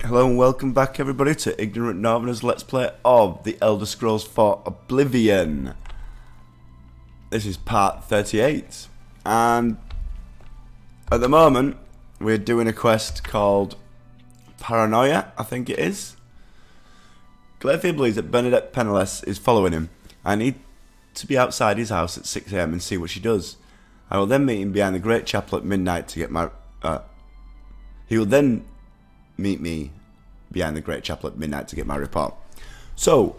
Hello and welcome back everybody to Ignorant Northerners Let's Play of The Elder Scrolls 4 Oblivion. This is part 38 and at the moment we're doing a quest called Paranoia, I think it is. Glarthir believes that Bernadette Penniless is following him. I need to be outside his house at 6 AM and see what she does. I will then meet him behind the Great Chapel at midnight to get my... He will then meet me behind the Great Chapel at midnight to get my report. So,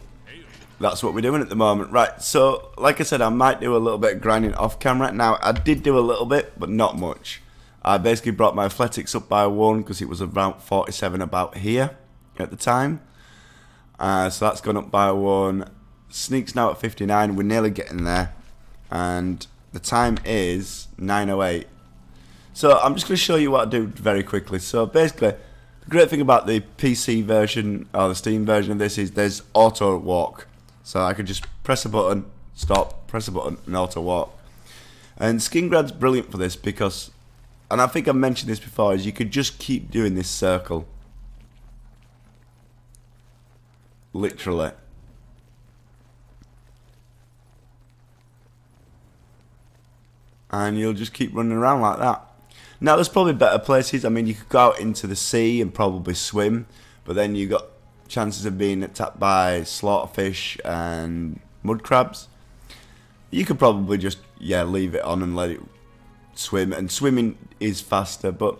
that's what we're doing at the moment. Right, so, like I said, I might do a little bit of grinding off camera. Now, I did do a little bit, but not much. I basically brought my athletics up by 1 because it was around 47 about here at the time. So that's gone up by 1. Sneak's now at 59. We're nearly getting there. And the time is 9:08. So I'm just going to show you what I do very quickly. So basically, the great thing about the PC version or the Steam version of this is there's auto walk. So I can just press a button, stop, press a button, and auto walk. And Skingrad's brilliant for this because, and I think I've mentioned this before, is you could just keep doing this circle. Literally. And you'll just keep running around like that. Now there's probably better places. I mean, you could go out into the sea and probably swim, but then you got chances of being attacked by slaughterfish and mud crabs. You could probably just leave it on and let it swim, and swimming is faster, but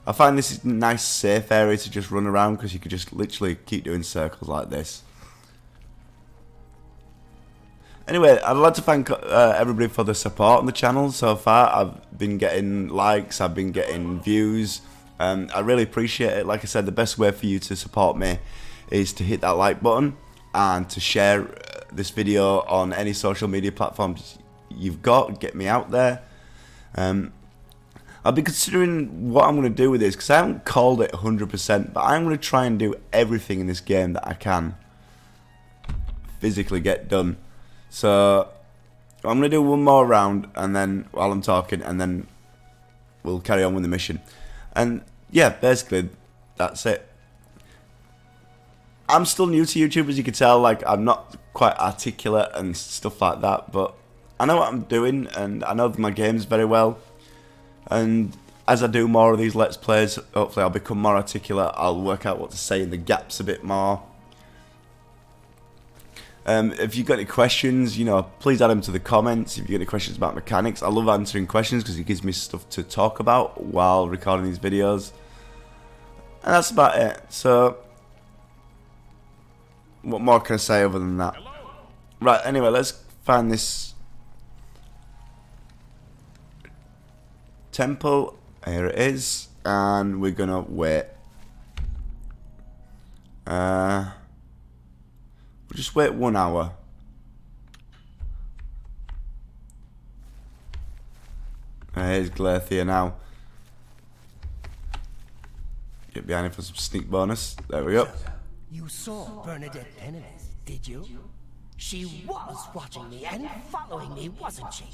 I find this is a nice safe area to just run around because you could just literally keep doing circles like this. Anyway, I'd like to thank everybody for the support on the channel so far. I've been getting likes, I've been getting views, and I really appreciate it. Like I said, the best way for you to support me is to hit that like button and to share this video on any social media platforms you've got. Get me out there. I'll be considering what I'm going to do with this because I haven't called it 100%, but I'm going to try and do everything in this game that I can physically get done. So I'm going to do one more round and then while I'm talking, and then we'll carry on with the mission. And yeah, basically that's it. I'm still new to YouTube, as you can tell. Like, I'm not quite articulate and stuff like that, but I know what I'm doing and I know my games very well. And as I do more of these Let's Plays, hopefully I'll become more articulate. I'll work out what to say in the gaps a bit more. If you've got any questions, you know, please add them to the comments. If you've got any questions about mechanics, I love answering questions because it gives me stuff to talk about while recording these videos. And that's about it. So, what more can I say other than that? Right, anyway, let's find this temple. Here it is. And we're gonna wait. We'll just wait 1 hour. Here's Glarthir now. Get behind him for some sneak bonus. There we go. You saw Bernadette Penniless, did you? She was watching me and following me, wasn't she?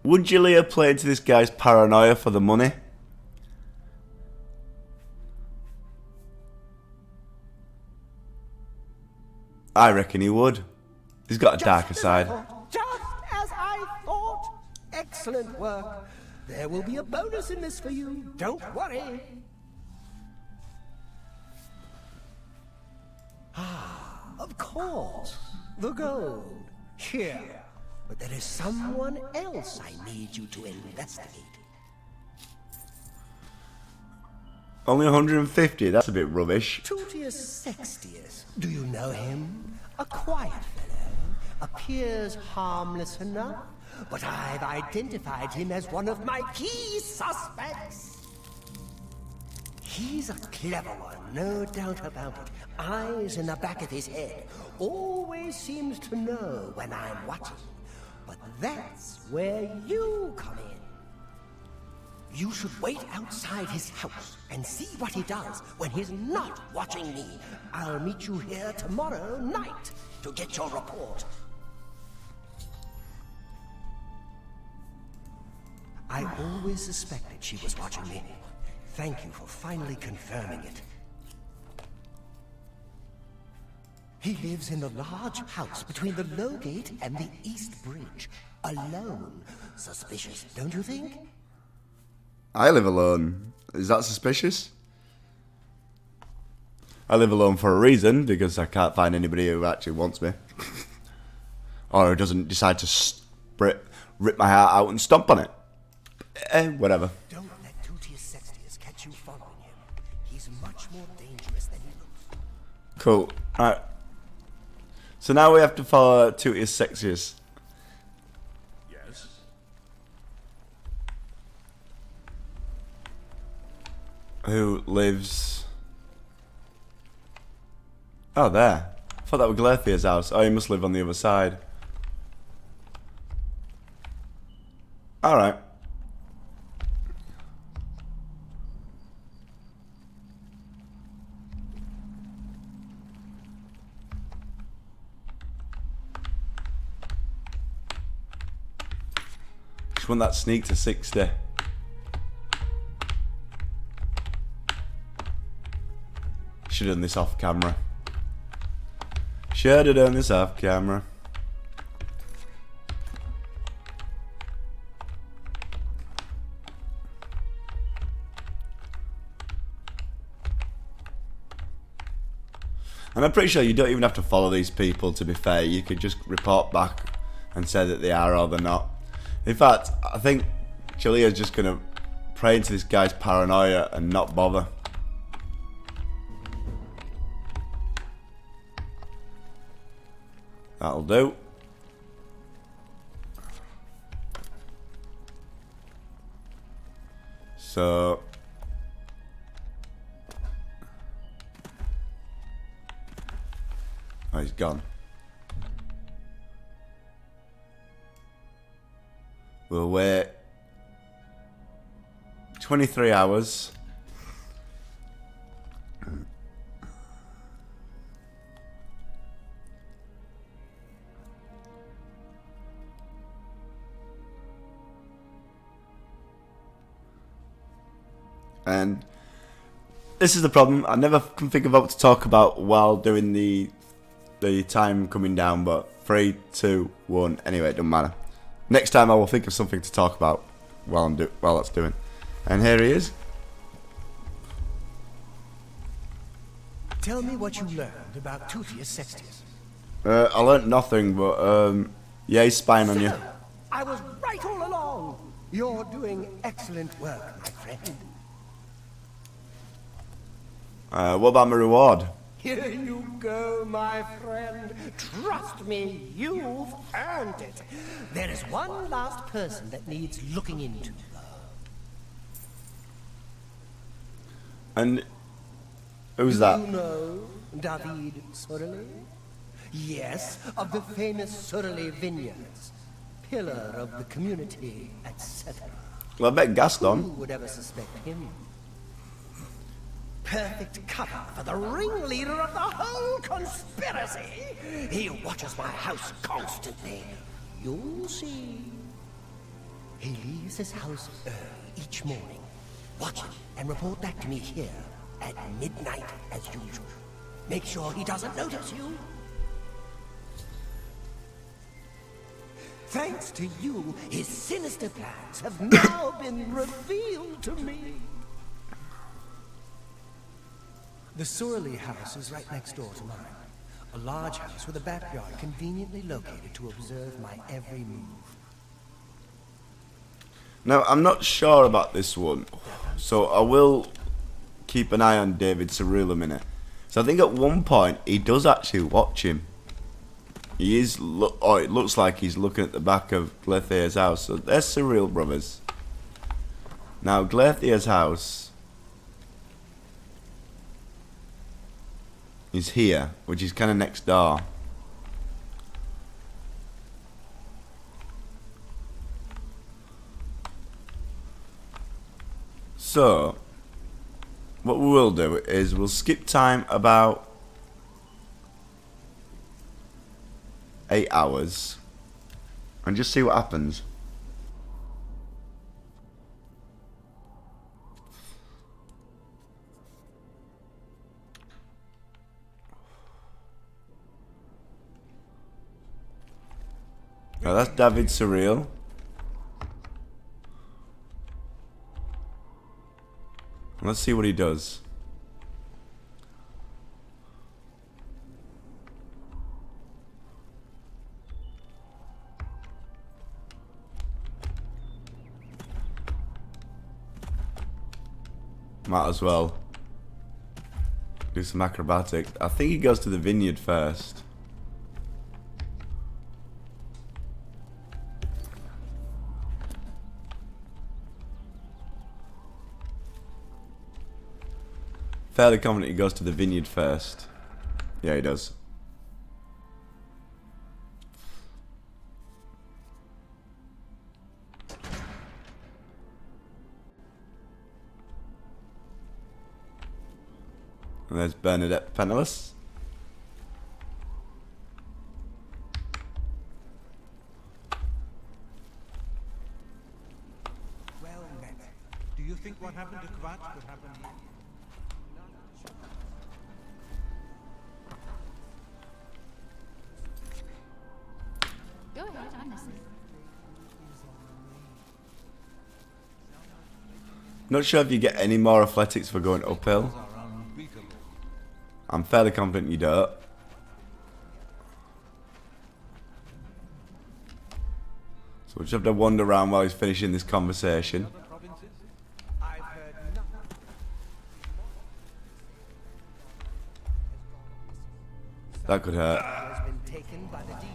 Would Jeeliar play into this guy's paranoia for the money? I reckon he would. He's got a darker side. Just as I thought. Excellent work. There will be a bonus in this for you. Don't worry. Ah, of course. The gold. Here. But there is someone else I need you to investigate. Only 150, that's a bit rubbish. Tutius Sextius. Do you know him? A quiet fellow. Appears harmless enough. But I've identified him as one of my key suspects. He's a clever one, no doubt about it. Eyes in the back of his head. Always seems to know when I'm watching. But that's where you come in. You should wait outside his house and see what he does when he's not watching me. I'll meet you here tomorrow night to get your report. I always suspected she was watching me. Thank you for finally confirming it. He lives in the large house between the Low Gate and the East Bridge. Alone. Suspicious, don't you think? I live alone. Is that suspicious? I live alone for a reason, because I can't find anybody who actually wants me. Or who doesn't decide to rip my heart out and stomp on it. Whatever. Don't let Tutius Sextius catch you following him. He's much more dangerous than he looks. Cool. Alright. So now we have to follow Tutius Sextius. Yes. Who lives... Oh, there. I thought that was Glarthir's house. Oh, he must live on the other side. Alright. Just want that sneak to 60. Should have done this off camera. Should have done this off camera. And I'm pretty sure you don't even have to follow these people, to be fair. You could just report back and say that they are or they're not. In fact, I think Jeeliar's just going to pray into this guy's paranoia and not bother. That'll do. So... Oh, he's gone. We'll wait 23 hours. And this is the problem. I never can think of what to talk about while doing the time coming down, but 3, 2, 1. Anyway, it doesn't matter. Next time I will think of something to talk about while that's doing. And here he is. Tell me what you learned about Tutius Sextius. I learnt nothing, but yeah, he's spying on you. So, I was right all along. You're doing excellent work, my friend. What about my reward? Here you go, my friend. Trust me, you've earned it. There is one last person that needs looking into. And who's that? You know David Sorelli? Yes, of the famous Sorelli vineyards. Pillar of the community, etc. Well, I bet Who Gaston. would ever suspect him? Perfect cover for the ringleader of the whole conspiracy. He watches my house constantly. You'll see. He leaves his house early each morning. Watch him and report back to me here at midnight as usual. Make sure he doesn't notice you. Thanks to you, his sinister plans have now been revealed to me. The Sorelli house is right next door to mine. A large house with a backyard conveniently located to observe my every move. Now, I'm not sure about this one, so I will keep an eye on David Sorelli a minute. So I think at one point he does actually watch him. He is, it looks like he's looking at the back of Glarthir's house. So there's Sorelli brothers. Now, Glarthir's house is here, which is kind of next door. So, what we will do is we'll skip time about 8 hours and just see what happens. Now that's David Surreal. Let's see what he does. Might as well do some acrobatics. I think he goes to the vineyard first. Fairly confident he goes to the vineyard first. Yeah, he does. And there's Bernadette Penniless. Well met. Do you think what happened to Kvat could happen here? Go ahead, I'm listening. Not sure if you get any more athletics for going uphill. I'm fairly confident you don't. So we'll just have to wander around while he's finishing this conversation. I've heard nothing. That could hurt. Has been taken by the deep.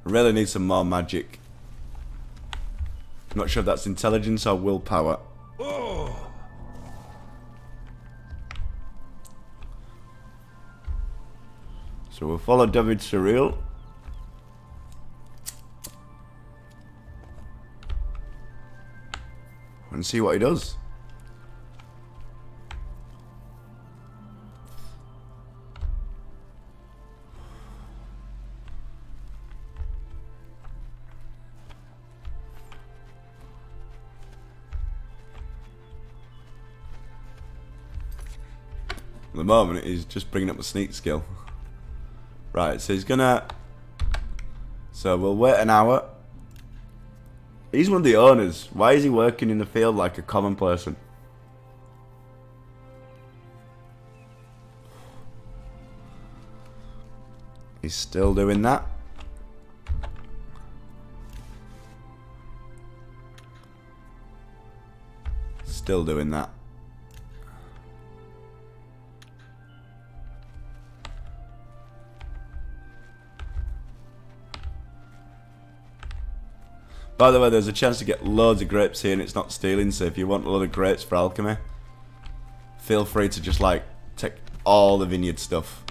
I really need some more magic. I'm not sure if that's intelligence or willpower. So we'll follow David Surreal. And see what he does. At the moment, he's just bringing up the sneak skill. Right, so he's gonna... So we'll wait an hour. He's one of the owners. Why is he working in the field like a common person? He's still doing that. Still doing that. By the way, there's a chance to get loads of grapes here and it's not stealing, so if you want a lot of grapes for alchemy, feel free to just like take all the vineyard stuff.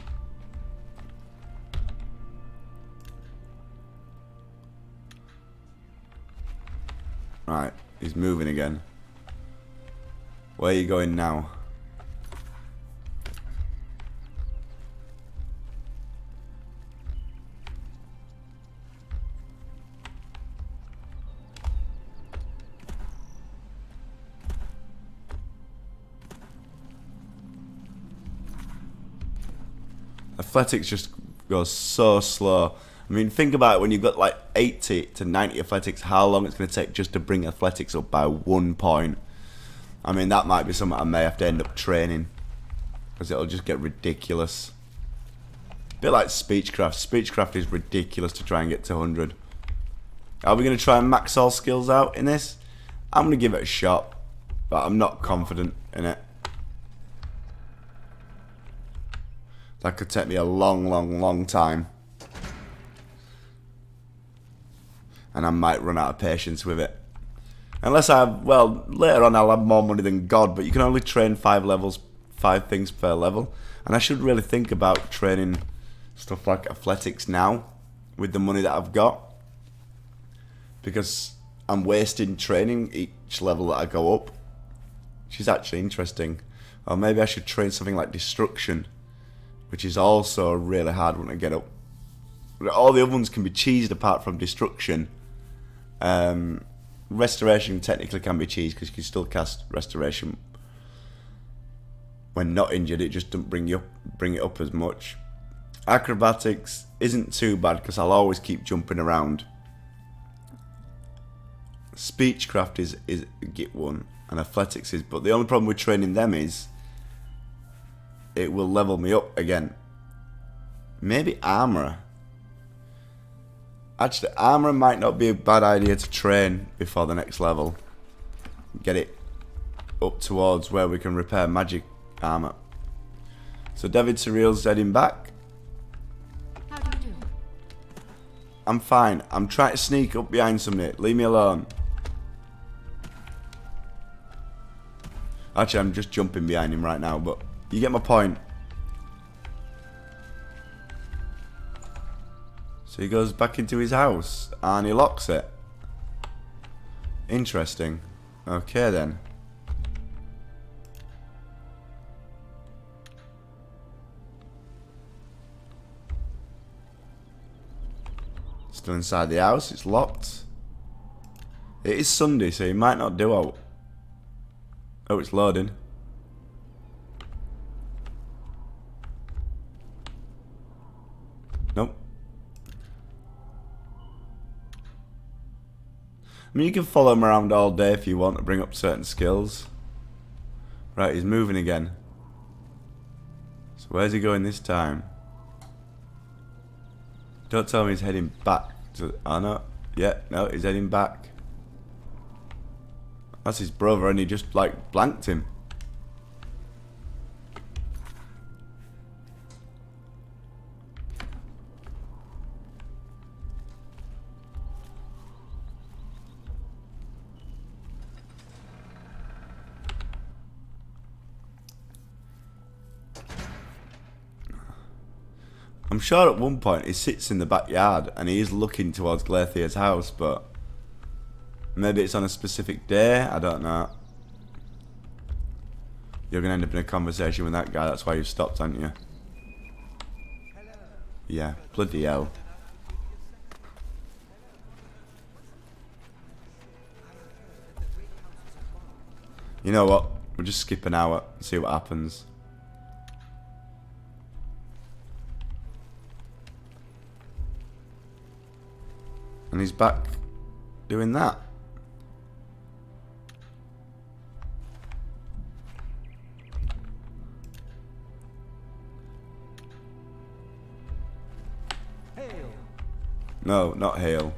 Right, he's moving again. Where are you going now? Athletics just goes so slow. I mean, think about it, when you've got like 80 to 90 athletics, how long it's going to take just to bring athletics up by 1 point. I mean, that might be something I may have to end up training, because it'll just get ridiculous. A bit like Speechcraft. Speechcraft is ridiculous to try and get to 100. Are we going to try and max all skills out in this? I'm going to give it a shot, but I'm not confident in it. That could take me a long time. And I might run out of patience with it. Unless I have, well, later on I'll have more money than God, but you can only train 5 levels, 5 things per level. And I should really think about training stuff like athletics now, with the money that I've got, because I'm wasting training each level that I go up, which is actually interesting. Or maybe I should train something like Destruction, which is also a really hard one to get up. All the other ones can be cheesed apart from Destruction. Restoration technically can be cheesed because you can still cast Restoration when not injured. It just doesn't bring it up as much. Acrobatics isn't too bad because I'll always keep jumping around. Speechcraft is get one, and athletics is, but the only problem with training them is it will level me up again. Maybe armor. Actually, armor might not be a bad idea to train before the next level. Get it up towards where we can repair magic armor. So David Surreal's heading back. How do you do? I'm fine. I'm trying to sneak up behind somebody. Leave me alone. Actually, I'm just jumping behind him right now, but you get my point. So he goes back into his house and he locks it. Interesting. Okay then. Still inside the house, it's locked. It is Sunday, so he might not do out. Oh, it's loading. Nope. I mean, you can follow him around all day if you want to bring up certain skills. Right, he's moving again. So where's he going this time? Don't tell me he's heading back to... Oh no. Yeah, no, he's heading back. That's his brother and he just like blanked him. I'm sure at one point he sits in the backyard and he is looking towards Glarthir's house, but maybe it's on a specific day, I don't know. You're going to end up in a conversation with that guy, that's why you've stopped, aren't you? Yeah, bloody hell. You know what, we'll just skip an hour and see what happens. And he's back doing that. Hail! No, not hail.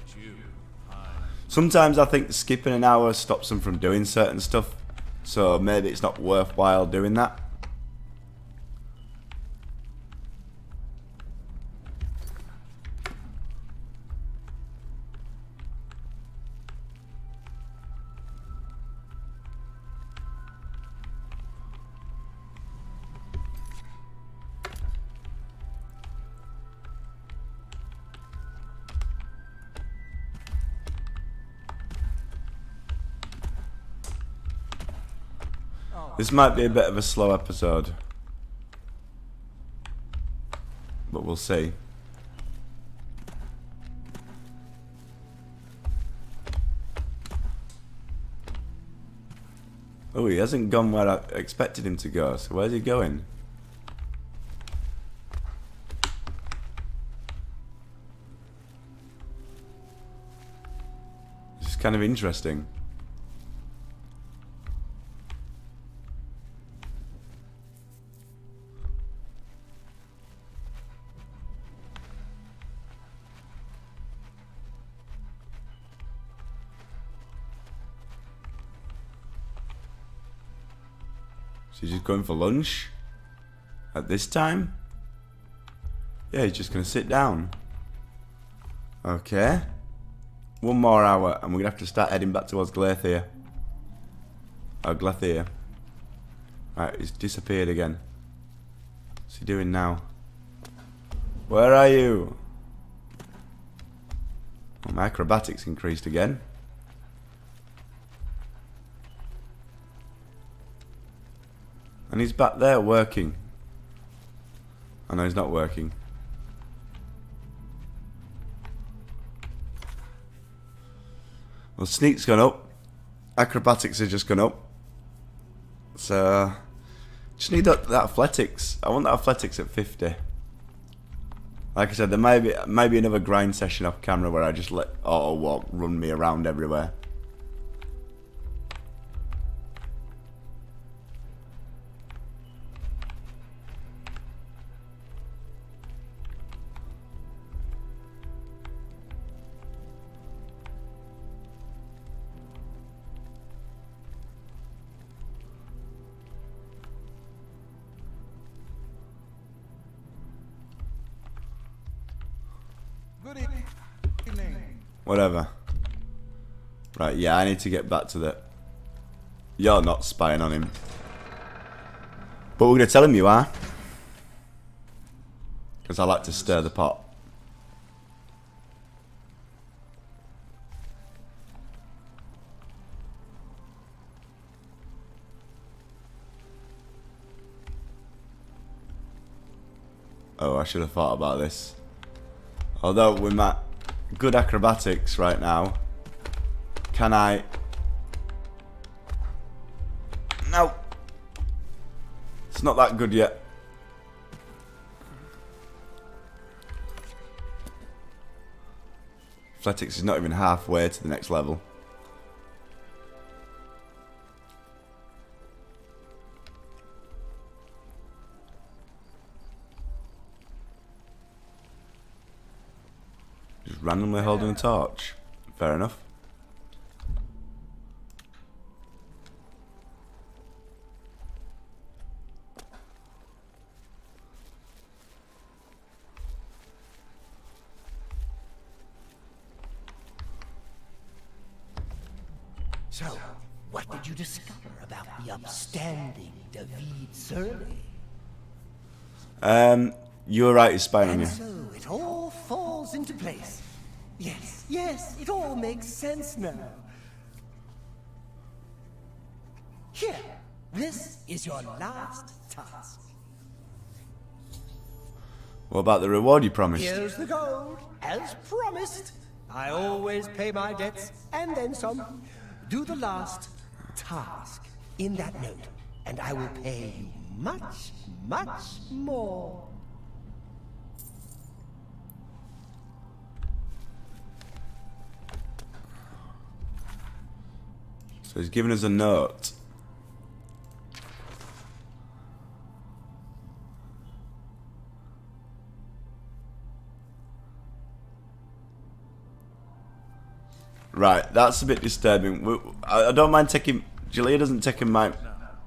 It's you. Sometimes I think skipping an hour stops them from doing certain stuff. So maybe it's not worthwhile doing that. This might be a bit of a slow episode, but we'll see. Oh, he hasn't gone where I expected him to go, so where's he going? This is kind of interesting. So he's just going for lunch? At this time? Yeah, he's just going to sit down. Okay. One more hour and we're going to have to start heading back towards Glarthir. Oh, Glarthir. Right, he's disappeared again. What's he doing now? Where are you? Well, my acrobatics increased again. And he's back there working. Oh no, he's not working. Well, sneak's gone up. Acrobatics has just gone up. So, just need that athletics. I want that athletics at 50. Like I said, there may be another grind session off camera where I just let auto walk run me around everywhere. Good evening. Whatever. Right, yeah, I need to get back to the... You're not spying on him. But we're going to tell him you are. Because I like to stir the pot. Oh, I should have thought about this. Although with my good acrobatics right now, can I... No! It's not that good yet. Athletics is not even halfway to the next level. Just randomly holding a torch. Fair enough. So, what did you discover about the upstanding David Surly? You were right, he's spying on And you. so it all falls into place. Yes, it all makes sense now. Here, this is your last task. What about the reward you promised? Here's the gold, as promised. I always pay my debts, and then some. Do the last task in that note, and I will pay you much, much more. So he's giving us a note. Right, that's a bit disturbing. I don't mind taking... Jeeliar doesn't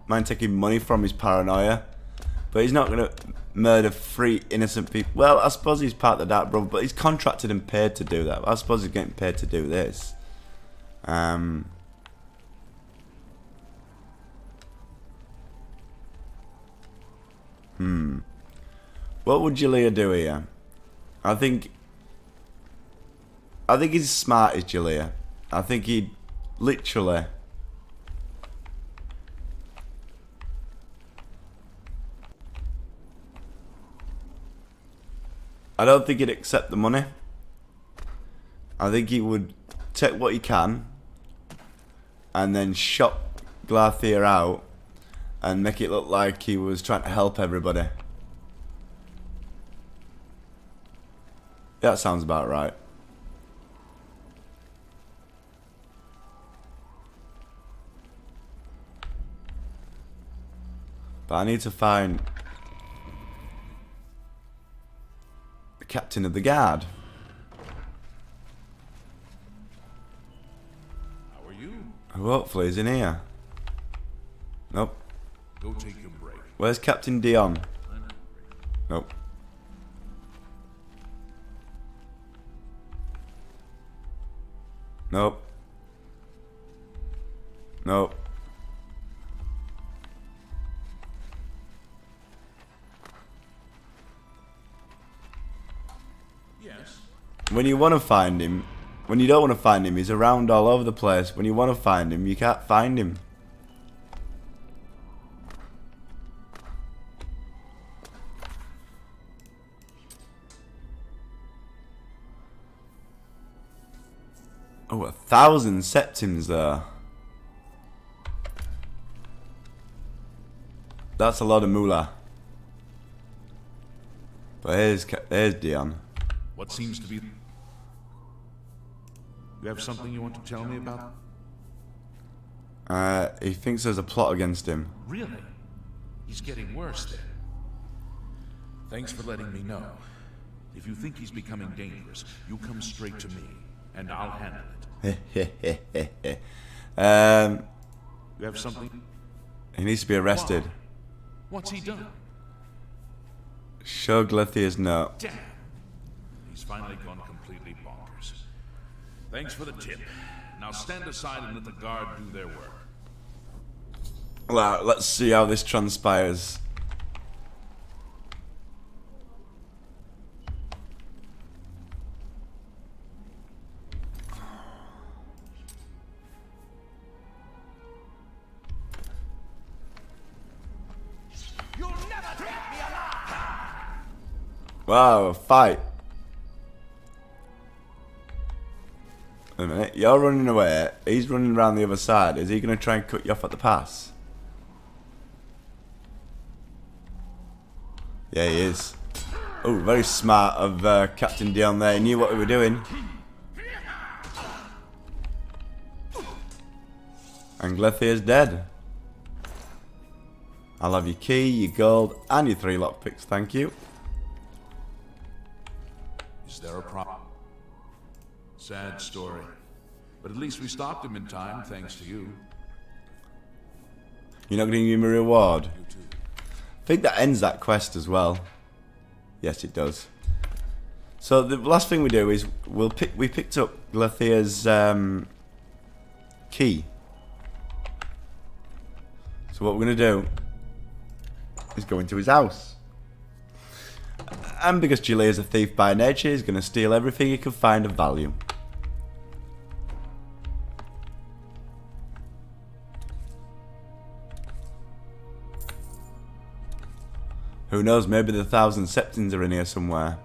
mind taking money from his paranoia. But he's not going to murder 3 innocent people. Well, I suppose he's part of the Dark Brotherhood, but he's contracted and paid to do that. I suppose he's getting paid to do this. What would Jeeliar do here? I think he's smart as Jeeliar. I think he'd literally... I don't think he'd accept the money. I think he would take what he can and then shot Glarthir out and make it look like he was trying to help everybody. That sounds about right. But I need to find the captain of the guard. How are you? Who hopefully is in here. Nope. Go take your break. Where's Captain Dion? Nope. Nope. Nope. Yes. When you want to find him, When you don't want to find him, he's around all over the place. When you want to find him, you can't find him. Oh, 1,000 septims there. That's a lot of moolah. But here's Dion. What seems to be... You have something you want to tell me about? He thinks there's a plot against him. Really? He's getting worse then. Thanks for letting me know. If you think he's becoming dangerous, you come straight to me, and I'll handle it. You have something? He needs to be arrested. Why? What's he done? Show Glarthir's note. Damn. He's finally gone completely bonkers. Thanks for the tip. Now stand aside and let the guard do their work. Well, let's see how this transpires. You'll never take me alive! Wow, a fight. Wait a minute, you're running away, he's running around the other side. Is he going to try and cut you off at the pass? Yeah, he is. Oh, very smart of Captain Dion there. He knew what we were doing. And Glarthir's dead. I'll have your key, your gold, and your 3 lockpicks, thank you. Is there a problem? Sad story. But at least we stopped him in time, thanks to you. You're not going to give him a reward? You too. I think that ends that quest as well. Yes, it does. So the last thing we do is we picked up Glarthir's key. So what we're going to do is go into his house. And because Jeeliar is a thief by nature, he's going to steal everything he can find of value. Who knows, maybe the 1,000 septins are in here somewhere.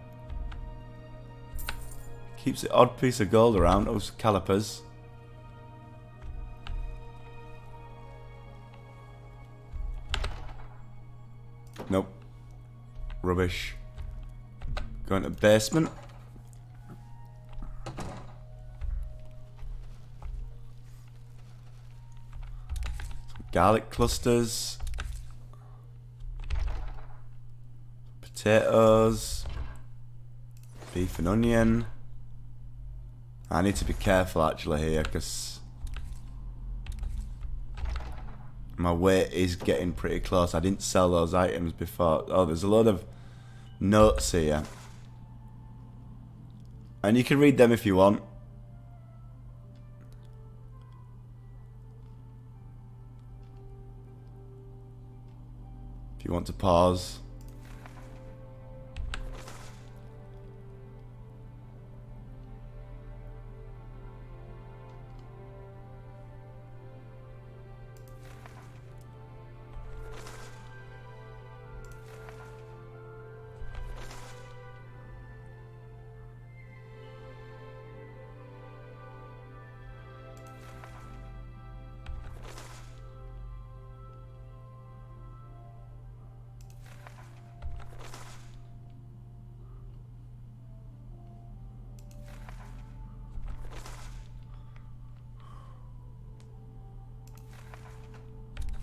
Keeps the odd piece of gold around, those calipers. Nope. Rubbish. Going to basement. Some garlic clusters. Potatoes. Beef and onion. I need to be careful actually here because my weight is getting pretty close. I didn't sell those items before. Oh, there's a load of notes here. And you can read them if you want. If you want to pause.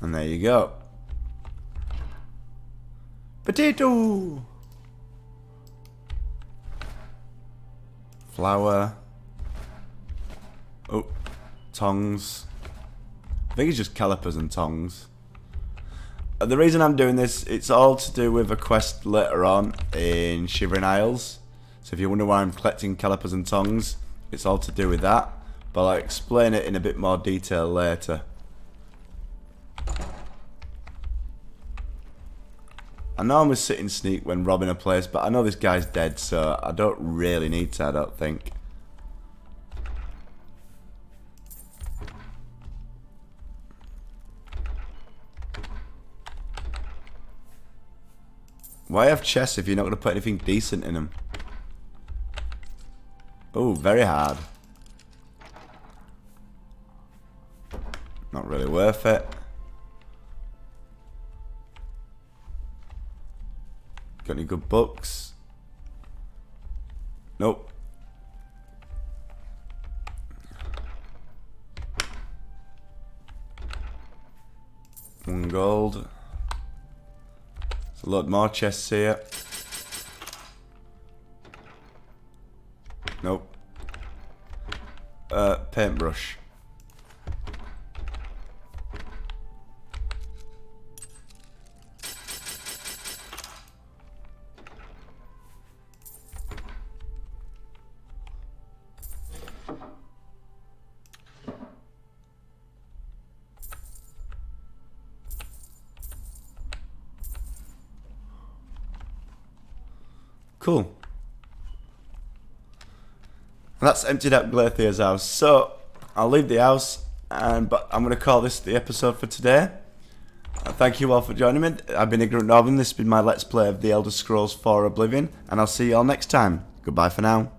And there you go. Potato! Flour. Oh, tongs. I think it's just calipers and tongs. The reason I'm doing this, it's all to do with a quest later on in Shivering Isles. So if you wonder why I'm collecting calipers and tongs, it's all to do with that. But I'll explain it in a bit more detail later. I know I'm a sitting sneak when robbing a place, but I know this guy's dead, so I don't really need to, I don't think. Why have chests if you're not going to put anything decent in them? Oh, very hard. Not really worth it. Got any good books? Nope. One gold. There's a lot more chests here. Nope. Paintbrush. Cool. That's emptied out Glarthir's house. So I'll leave the house, but I'm going to call this the episode for today. Thank you all for joining me. I've been Ignorant Northern. This has been my Let's Play of The Elder Scrolls 4 Oblivion, and I'll see you all next time. Goodbye for now.